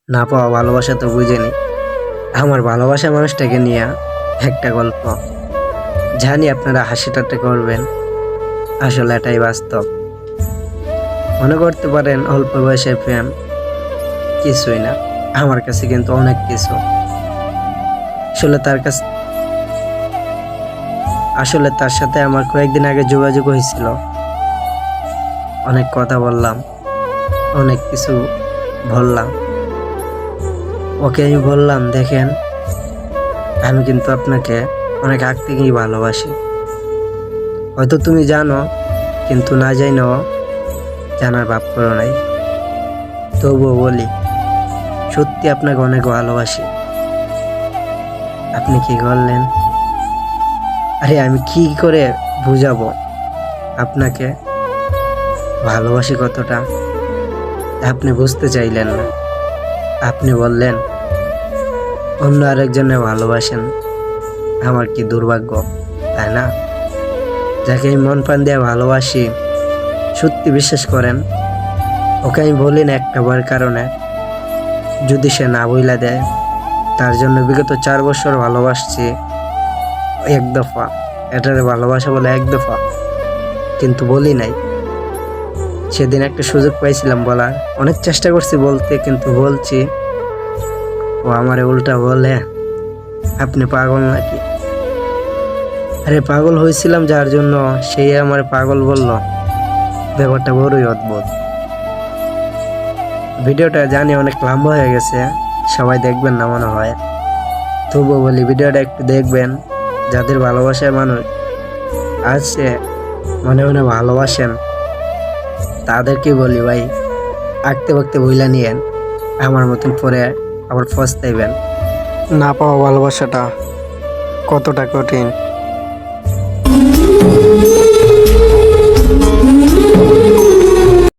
না পাওয়া ভালোবাসা তো বুঝিনি। আমার ভালোবাসা মানুষটাকে নিয়ে একটা গল্প। জানি আপনারা হাসি ঠাট্টা করবেন, আসলে এটাই বাস্তব। মনে করতে পারেন অল্প বয়সের প্রেম কিছুই না, আমার কাছে কিন্তু অনেক কিছু। আসলে তার কাছে আসলে তার সাথে আমার কয়েকদিন আগে যোগাযোগ হয়েছিল। অনেক কথা বললাম, অনেক কিছু বললাম। ওকে আমি বললাম, দেখেন আমি কিন্তু আপনাকে অনেক আগ থেকেই ভালোবাসি। হয়তো তুমি জানো, কিন্তু না জানো জানার ভাব করো নাই। তবুও বলি, সত্যি আপনাকে অনেক ভালোবাসি। আপনি কি করলেন? আরে আমি কি করে বুঝাবো আপনাকে ভালোবাসি কতটা? আপনি বুঝতে চাইলেন না। আপনি বললেন অন্য আরেকজনে ভালোবাসেন। আমার কি দুর্ভাগ্য, তাই না? যাকে আমি মন প্রাণ দিয়ে ভালোবাসি, সত্যি বিশ্বাস করেন, ওকে আমি বলি না একটা বার কারণে। যদি সে না বইলা দেয়, তার জন্য বিগত 4 বছর ভালোবাসছি এক দফা। এটার ভালোবাসা বলে এক দফা, কিন্তু বলি নাই। সেদিন একটা সুযোগ পাইছিলাম বলার, অনেক চেষ্টা করছি বলতে, কিন্তু বলছি, ও আমারে উল্টা বলে আপনি পাগল নাকি। আরে পাগল হয়েছিলাম যার জন্য সেই আমার পাগল বলল। ব্যাপারটা বড়ই অদ্ভুত। ভিডিওটা জানি অনেক লম্বা হয়ে গেছে, সবাই দেখবেন না মনে হয়। তবুও বলি, ভিডিওটা একটু দেখবেন। যাদের ভালোবাসার মানুষ আছে, মনে মনে ভালোবাসেন, তাদেরকে বলি ভাই, আঁকতে বাঁকতে বইলা নিয়েন। আমার মতন পরে আবার পস্তাইবেন। না পাওয়া ভালোবাসাটা কতটা কঠিন।